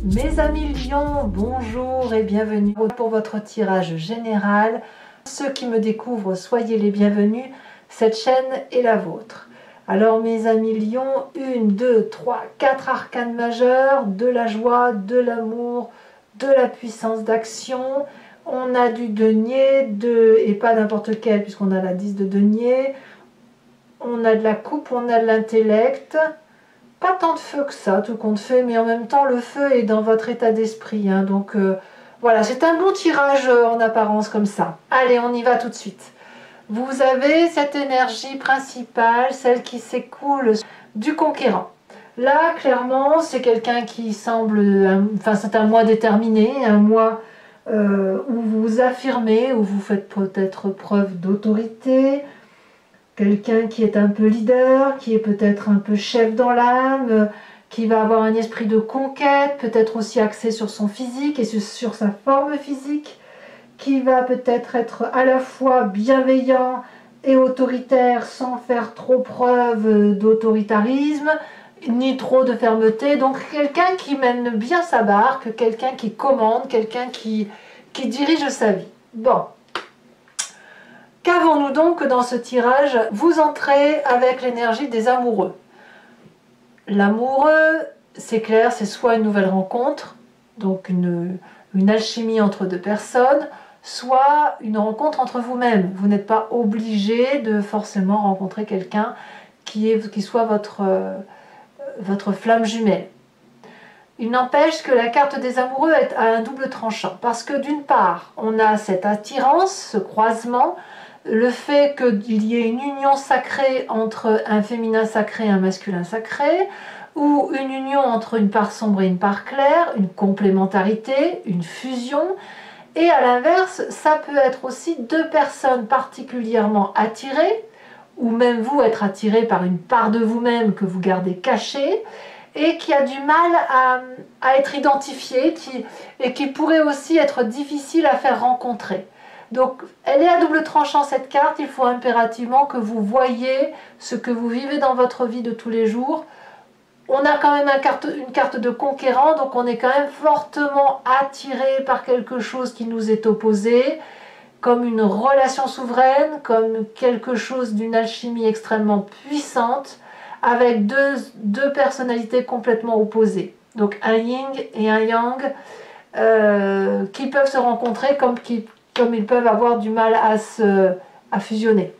Mes amis lions, bonjour et bienvenue pour votre tirage général. Ceux qui me découvrent, soyez les bienvenus, cette chaîne est la vôtre. Alors mes amis lions, 1, 2, 3, 4 arcanes majeurs, de la joie, de l'amour, de la puissance d'action. On a du denier, et pas n'importe quel puisqu'on a la 10 de denier. On a de la coupe, on a de l'intellect. Pas tant de feu que ça, tout compte fait, mais en même temps, le feu est dans votre état d'esprit. Hein, donc voilà, c'est un bon tirage en apparence comme ça. Allez, on y va tout de suite. Vous avez cette énergie principale, celle qui s'écoule du conquérant. Là, clairement, c'est quelqu'un qui semble... Enfin, c'est un mois déterminé, un mois où vous vous affirmez, où vous faites peut-être preuve d'autorité. Quelqu'un qui est un peu leader, qui est peut-être un peu chef dans l'âme, qui va avoir un esprit de conquête, peut-être aussi axé sur son physique et sur sa forme physique, qui va peut-être être à la fois bienveillant et autoritaire sans faire trop preuve d'autoritarisme, ni trop de fermeté. Donc quelqu'un qui mène bien sa barque, quelqu'un qui commande, quelqu'un qui dirige sa vie. Bon. Qu'avons-nous donc dans ce tirage? Vous entrez avec l'énergie des amoureux. L'amoureux, c'est clair, c'est soit une nouvelle rencontre, donc une alchimie entre deux personnes, soit une rencontre entre vous-même. Vous n'êtes pas obligé de forcément rencontrer quelqu'un qui soit votre flamme jumelle. Il n'empêche que la carte des amoureux est à un double tranchant, parce que d'une part, on a cette attirance, ce croisement, le fait qu'il y ait une union sacrée entre un féminin sacré et un masculin sacré, ou une union entre une part sombre et une part claire, une complémentarité, une fusion, et à l'inverse, ça peut être aussi deux personnes particulièrement attirées, ou même vous être attiré par une part de vous-même que vous gardez cachée, et qui a du mal à être identifiée, et qui pourrait aussi être difficile à faire rencontrer. Donc, elle est à double tranchant cette carte, il faut impérativement que vous voyez ce que vous vivez dans votre vie de tous les jours. On a quand même une carte de conquérant, donc on est quand même fortement attiré par quelque chose qui nous est opposé, comme une relation souveraine, comme quelque chose d'une alchimie extrêmement puissante, avec deux personnalités complètement opposées. Donc un yin et un yang qui peuvent se rencontrer comme ils peuvent avoir du mal à fusionner.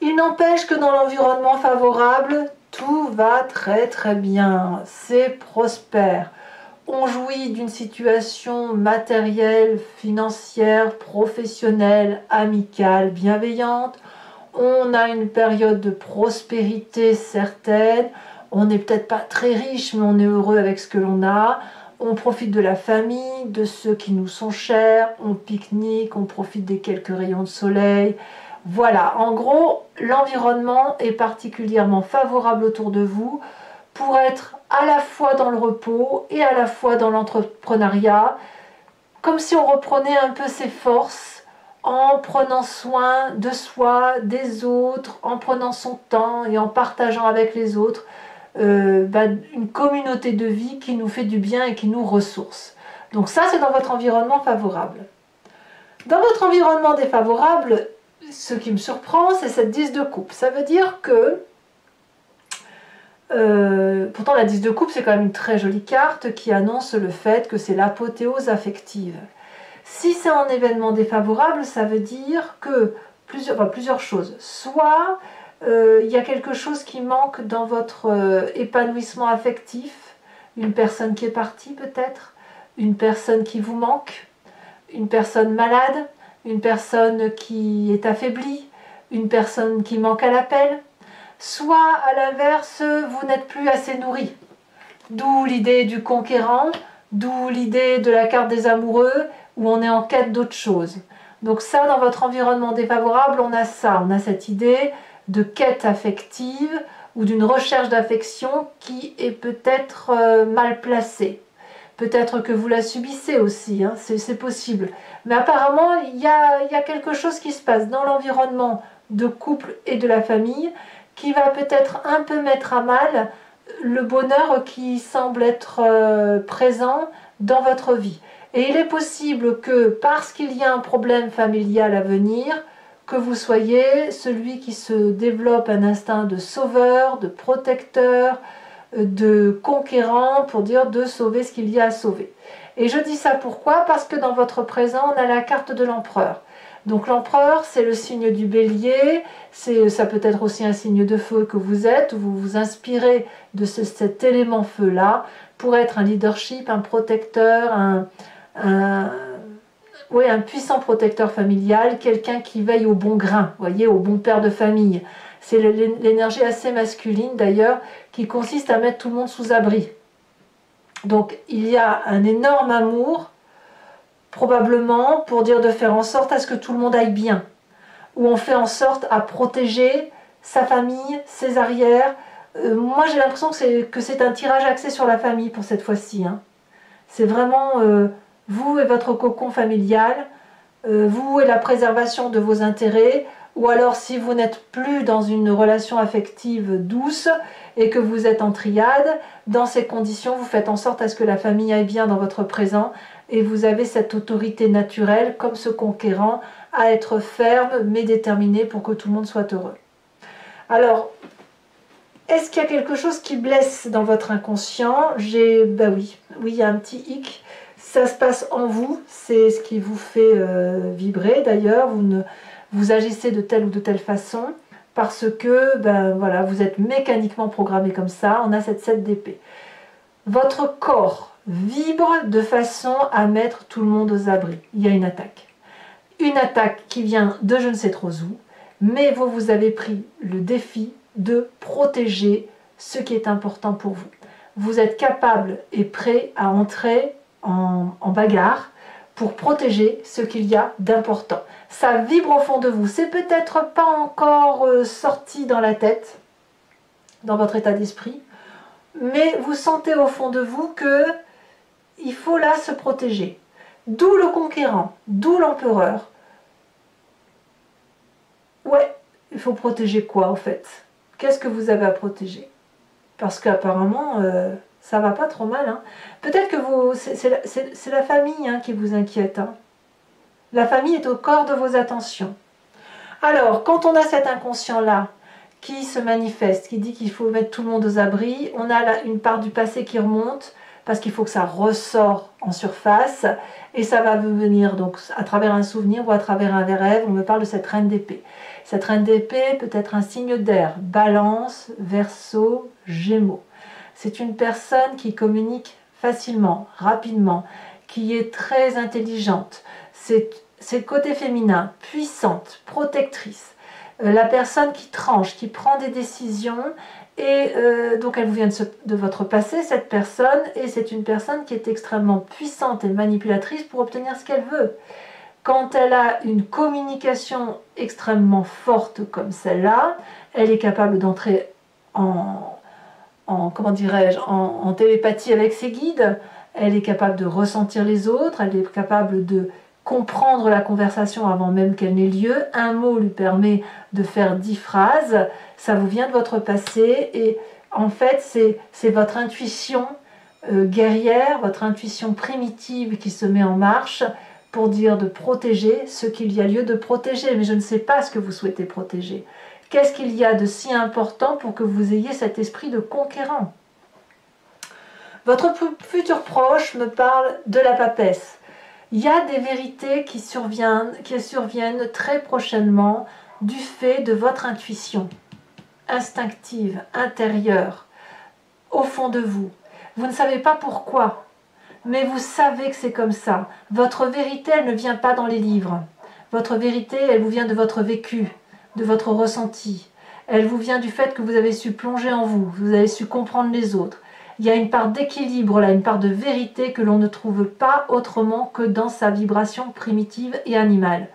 Il n'empêche que dans l'environnement favorable, tout va très très bien, c'est prospère. On jouit d'une situation matérielle, financière, professionnelle, amicale, bienveillante. On a une période de prospérité certaine. On n'est peut-être pas très riche, mais on est heureux avec ce que l'on a. On profite de la famille, de ceux qui nous sont chers, on pique-nique, on profite des quelques rayons de soleil. Voilà, en gros, l'environnement est particulièrement favorable autour de vous pour être à la fois dans le repos et à la fois dans l'entrepreneuriat, comme si on reprenait un peu ses forces en prenant soin de soi, des autres, en prenant son temps et en partageant avec les autres. Une communauté de vie qui nous fait du bien et qui nous ressource. Donc ça, c'est dans votre environnement favorable. Dans votre environnement défavorable, ce qui me surprend, c'est cette 10 de coupe. Ça veut dire que, pourtant la 10 de coupe, c'est quand même une très jolie carte qui annonce le fait que c'est l'apothéose affective. Si c'est un événement défavorable, ça veut dire que plusieurs choses. Soit il y a quelque chose qui manque dans votre épanouissement affectif, une personne qui est partie peut-être, une personne qui vous manque, une personne malade, une personne qui est affaiblie, une personne qui manque à l'appel, soit à l'inverse, vous n'êtes plus assez nourri. D'où l'idée du conquérant, d'où l'idée de la carte des amoureux, où on est en quête d'autre chose. Donc ça, dans votre environnement défavorable, on a ça, on a cette idée de quête affective ou d'une recherche d'affection qui est peut-être mal placée. Peut-être que vous la subissez aussi, hein, c'est possible. Mais apparemment, il y a quelque chose qui se passe dans l'environnement de couple et de la famille qui va peut-être un peu mettre à mal le bonheur qui semble être présent dans votre vie. Et il est possible que parce qu'il y a un problème familial à venir, que vous soyez celui qui se développe un instinct de sauveur, de protecteur, de conquérant, pour dire de sauver ce qu'il y a à sauver. Et je dis ça pourquoi? Parce que dans votre présent, on a la carte de l'empereur. Donc l'empereur, c'est le signe du bélier, ça peut être aussi un signe de feu que vous êtes, où vous vous inspirez de cet élément feu-là pour être un leadership, un protecteur, oui, un puissant protecteur familial, quelqu'un qui veille au bon grain, voyez, au bon père de famille. C'est l'énergie assez masculine d'ailleurs, qui consiste à mettre tout le monde sous abri. Donc il y a un énorme amour, probablement pour dire de faire en sorte à ce que tout le monde aille bien, où on fait en sorte à protéger sa famille, ses arrières. Moi j'ai l'impression que c'est un tirage axé sur la famille pour cette fois-ci. Hein. C'est vraiment vous et votre cocon familial, vous et la préservation de vos intérêts, ou alors si vous n'êtes plus dans une relation affective douce et que vous êtes en triade, dans ces conditions, vous faites en sorte à ce que la famille aille bien dans votre présent et vous avez cette autorité naturelle, comme ce conquérant, à être ferme mais déterminé pour que tout le monde soit heureux. Alors, est-ce qu'il y a quelque chose qui blesse dans votre inconscient? Ben oui, il y a un petit hic. Ça se passe en vous, c'est ce qui vous fait vibrer d'ailleurs. Vous agissez de telle ou de telle façon parce que ben, voilà, vous êtes mécaniquement programmé comme ça. On a cette 7 d'épée. Votre corps vibre de façon à mettre tout le monde aux abris. Il y a une attaque. Une attaque qui vient de je ne sais trop où, mais vous avez pris le défi de protéger ce qui est important pour vous. Vous êtes capable et prêt à entrer en bagarre pour protéger ce qu'il y a d'important. Ça vibre au fond de vous. C'est peut-être pas encore sorti dans la tête, dans votre état d'esprit, mais vous sentez au fond de vous que il faut là se protéger. D'où le conquérant, d'où l'empereur. Ouais, il faut protéger quoi en fait? Qu'est-ce que vous avez à protéger? Parce qu'apparemment, ça va pas trop mal. Hein. Peut-être que c'est la famille hein, qui vous inquiète. Hein. La famille est au corps de vos attentions. Alors, quand on a cet inconscient-là qui se manifeste, qui dit qu'il faut mettre tout le monde aux abris, on a là une part du passé qui remonte, parce qu'il faut que ça ressort en surface, et ça va venir donc à travers un souvenir ou à travers un rêve. On me parle de cette reine d'épée. Cette reine d'épée peut être un signe d'air, Balance, Verseau, Gémeaux. C'est une personne qui communique facilement, rapidement, qui est très intelligente. C'est le côté féminin, puissante, protectrice. La personne qui tranche, qui prend des décisions, et donc elle vous vient de votre passé, cette personne, et c'est une personne qui est extrêmement puissante et manipulatrice pour obtenir ce qu'elle veut. Quand elle a une communication extrêmement forte comme celle-là, elle est capable d'entrer comment dirais-je, en télépathie avec ses guides, elle est capable de ressentir les autres, elle est capable de comprendre la conversation avant même qu'elle n'ait lieu. Un mot lui permet de faire 10 phrases, ça vous vient de votre passé, et en fait c'est votre intuition guerrière, votre intuition primitive qui se met en marche pour dire de protéger ce qu'il y a lieu de protéger. Mais je ne sais pas ce que vous souhaitez protéger. Qu'est-ce qu'il y a de si important pour que vous ayez cet esprit de conquérant? Votre futur proche me parle de la papesse. Il y a des vérités qui surviennent très prochainement du fait de votre intuition instinctive, intérieure, au fond de vous. Vous ne savez pas pourquoi, mais vous savez que c'est comme ça. Votre vérité, elle ne vient pas dans les livres. Votre vérité, elle vous vient de votre vécu, de votre ressenti. Elle vous vient du fait que vous avez su plonger en vous, vous avez su comprendre les autres. Il y a une part d'équilibre là, une part de vérité que l'on ne trouve pas autrement que dans sa vibration primitive et animale.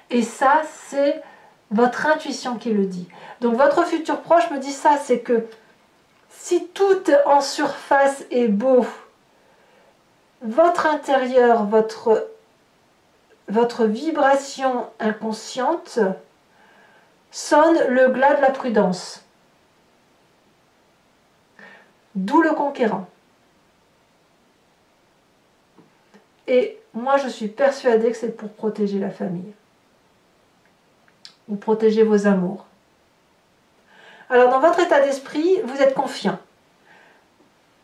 Et ça, c'est votre intuition qui le dit. Donc votre futur proche me dit ça, c'est que si tout en surface est beau, votre intérieur, votre vibration inconsciente sonne le glas de la prudence. D'où le conquérant. Et moi, je suis persuadée que c'est pour protéger la famille. Ou protéger vos amours. Alors, dans votre état d'esprit, vous êtes confiant.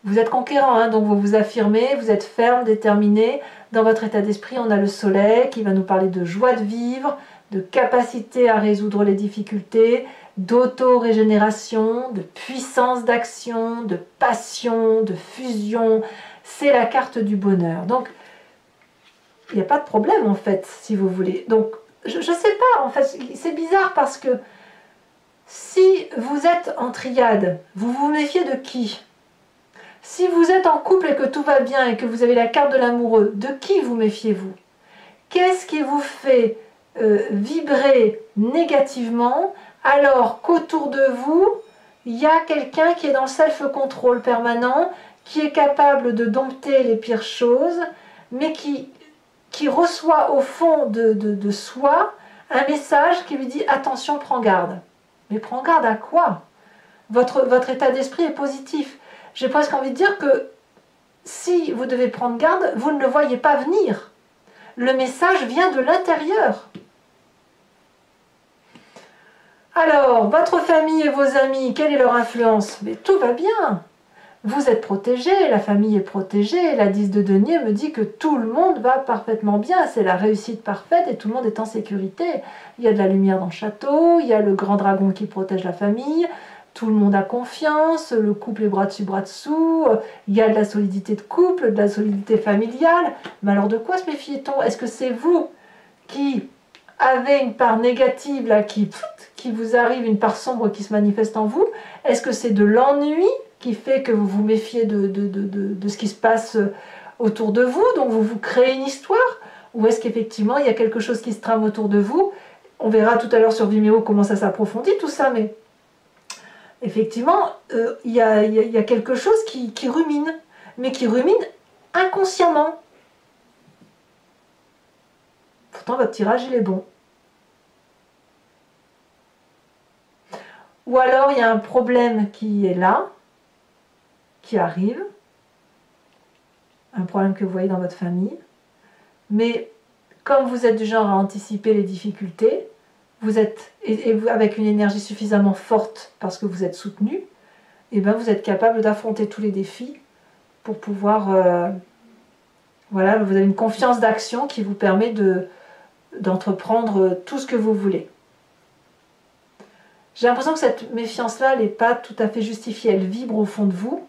Vous êtes conquérant, hein, donc vous vous affirmez, vous êtes ferme, déterminé. Dans votre état d'esprit, on a le soleil qui va nous parler de joie de vivre, de capacité à résoudre les difficultés, d'auto-régénération, de puissance d'action, de passion, de fusion. C'est la carte du bonheur. Donc, il n'y a pas de problème en fait, si vous voulez. Donc, je ne sais pas, en fait, c'est bizarre parce que si vous êtes en triade, vous vous méfiez de qui? Si vous êtes en couple et que tout va bien et que vous avez la carte de l'amoureux, de qui vous méfiez-vous? Qu'est-ce qui vous fait vibrer négativement alors qu'autour de vous, il y a quelqu'un qui est dans le self-control permanent, qui est capable de dompter les pires choses, mais qui reçoit au fond de soi un message qui lui dit « Attention, prends garde ». Mais prends garde à quoi? Votre état d'esprit est positif. J'ai presque envie de dire que si vous devez prendre garde, vous ne le voyez pas venir. Le message vient de l'intérieur. Alors, votre famille et vos amis, quelle est leur influence? Mais tout va bien. Vous êtes protégé, la famille est protégée. La 10 de denier me dit que tout le monde va parfaitement bien. C'est la réussite parfaite et tout le monde est en sécurité. Il y a de la lumière dans le château, il y a le grand dragon qui protège la famille. Tout le monde a confiance, le couple est bras dessus, bras dessous, il y a de la solidité de couple, de la solidité familiale. Mais alors de quoi se méfie-t-on? Est-ce que c'est vous qui avez une part négative là, qui vous arrive, une part sombre qui se manifeste en vous? Est-ce que c'est de l'ennui qui fait que vous vous méfiez de ce qui se passe autour de vous, donc vous vous créez une histoire? Ou est-ce qu'effectivement il y a quelque chose qui se trame autour de vous? On verra tout à l'heure sur Vimeo comment ça s'approfondit tout ça, mais effectivement, il y a quelque chose qui rumine, mais qui rumine inconsciemment. Pourtant, votre tirage, il est bon. Ou alors, il y a un problème qui est là, qui arrive, un problème que vous voyez dans votre famille, mais comme vous êtes du genre à anticiper les difficultés, vous êtes, et avec une énergie suffisamment forte parce que vous êtes soutenu, et ben vous êtes capable d'affronter tous les défis pour pouvoir... voilà, vous avez une confiance d'action qui vous permet d'entreprendre tout ce que vous voulez. J'ai l'impression que cette méfiance-là, elle n'est pas tout à fait justifiée, elle vibre au fond de vous.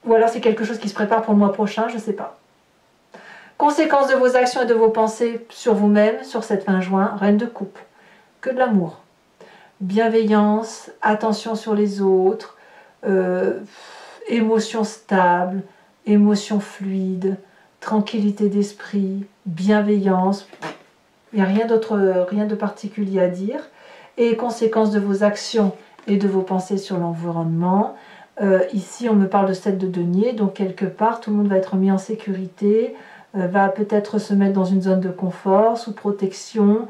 Ou alors c'est quelque chose qui se prépare pour le mois prochain, je ne sais pas. Conséquences de vos actions et de vos pensées sur vous-même, sur cette fin juin, reine de coupe. Que de l'amour. Bienveillance, attention sur les autres, émotion stable, émotion fluide, tranquillité d'esprit, bienveillance. Il n'y a rien d'autre, rien de particulier à dire. Et conséquences de vos actions et de vos pensées sur l'environnement. Ici, on me parle de 7 de denier, donc quelque part, tout le monde va être mis en sécurité, va peut-être se mettre dans une zone de confort, sous protection,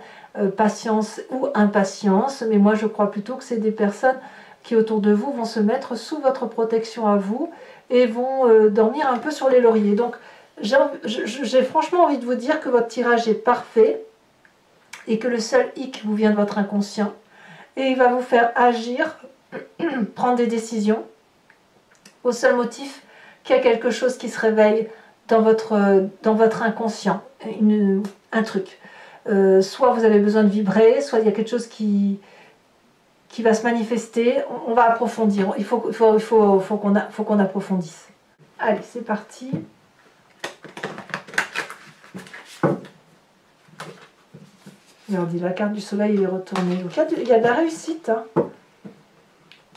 patience ou impatience. Mais moi, je crois plutôt que c'est des personnes qui, autour de vous, vont se mettre sous votre protection à vous et vont dormir un peu sur les lauriers. Donc, j'ai franchement envie de vous dire que votre tirage est parfait et que le seul hic vous vient de votre inconscient et il va vous faire agir, prendre des décisions au seul motif qu'il y a quelque chose qui se réveille dans votre inconscient, un truc. Soit vous avez besoin de vibrer, soit il y a quelque chose qui va se manifester. On va approfondir, il faut qu'on approfondisse. Allez, c'est parti. Regardez, la carte du soleil est retournée. Donc il y a de la réussite. Hein.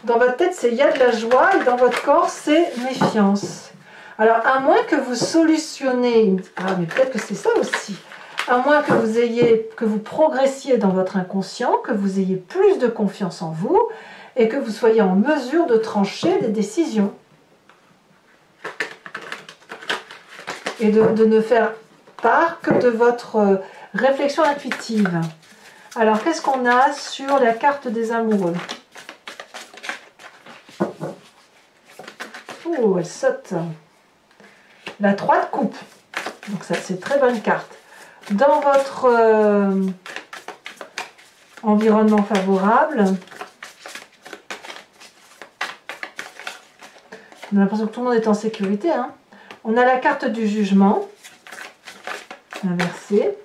Dans votre tête, c'est il y a de la joie, et dans votre corps, c'est méfiance. Alors, à moins que vous solutionnez... Ah, mais peut-être que c'est ça aussi. À moins que vous progressiez dans votre inconscient, que vous ayez plus de confiance en vous, et que vous soyez en mesure de trancher des décisions. Et de ne faire part que de votre réflexion intuitive. Alors, qu'est-ce qu'on a sur la carte des amoureux ? Oh, elle saute. La 3 de coupe. Donc ça, c'est très bonne carte. Dans votre environnement favorable, on a l'impression que tout le monde est en sécurité. Hein. On a la carte du jugement, inversée.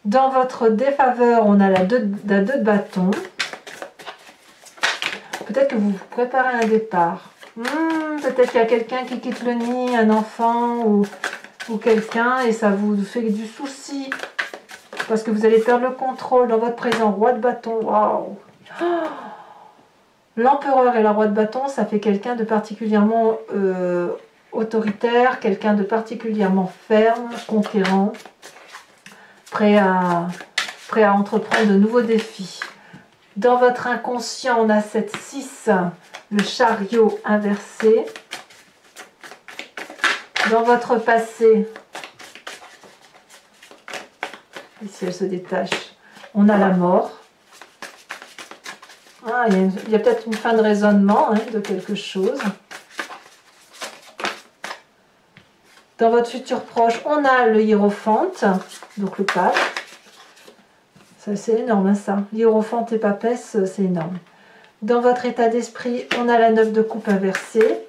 Dans votre défaveur, on a la 2 de bâton. Peut-être que vous vous préparez un départ. Peut-être qu'il y a quelqu'un qui quitte le nid, un enfant ou quelqu'un, et ça vous fait du souci. Parce que vous allez perdre le contrôle dans votre présent. Roi de bâton, waouh! L'empereur et la roi de bâton, ça fait quelqu'un de particulièrement autoritaire, quelqu'un de particulièrement ferme, conquérant, prêt à entreprendre de nouveaux défis. Dans votre inconscient, on a cette 6, le chariot inversé. Dans votre passé, ici elle se détache, on a la mort. Ah, il y a peut-être une fin de raisonnement hein, de quelque chose. Dans votre futur proche, on a le hiérophante, donc le pape. C'est énorme hein, ça. Hiérophante et papesse, c'est énorme. Dans votre état d'esprit, on a la 9 de coupe inversée.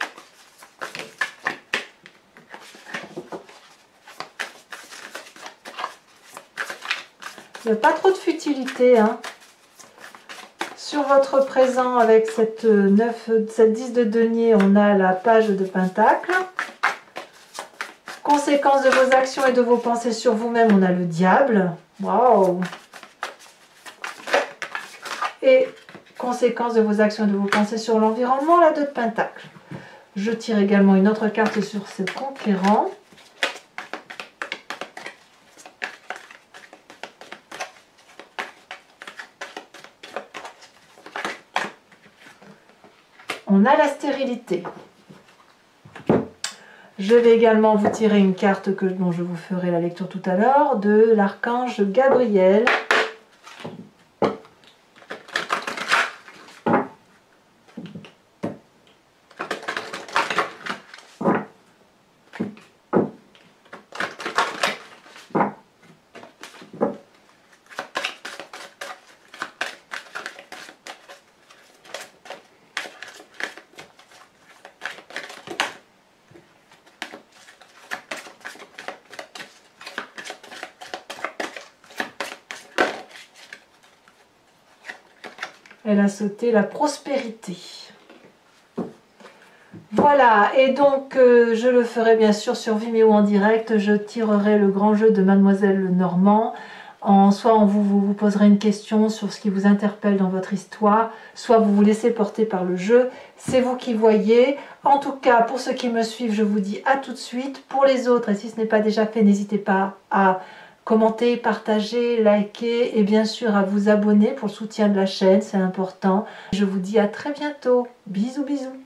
Il n'y a pas trop de futilité. Hein. Sur votre présent, avec cette 10 de denier, on a la page de pentacle. Conséquences de vos actions et de vos pensées sur vous-même, on a le diable. Waouh! Et conséquences de vos actions et de vos pensées sur l'environnement, la 2 de pentacle. Je tire également une autre carte sur ce conquérant. On a la stérilité. Je vais également vous tirer une carte dont je vous ferai la lecture tout à l'heure, de l'archange Gabriel. Elle a sauté la prospérité. Voilà, et donc je le ferai bien sûr sur Vimeo en direct. Je tirerai le grand jeu de Mademoiselle Normand. Soit on vous poserez une question sur ce qui vous interpelle dans votre histoire, soit vous vous laissez porter par le jeu. C'est vous qui voyez. En tout cas, pour ceux qui me suivent, je vous dis à tout de suite. Pour les autres, et si ce n'est pas déjà fait, n'hésitez pas à commenter, partager, liker et bien sûr à vous abonner pour le soutien de la chaîne, c'est important. Je vous dis à très bientôt. Bisous, bisous.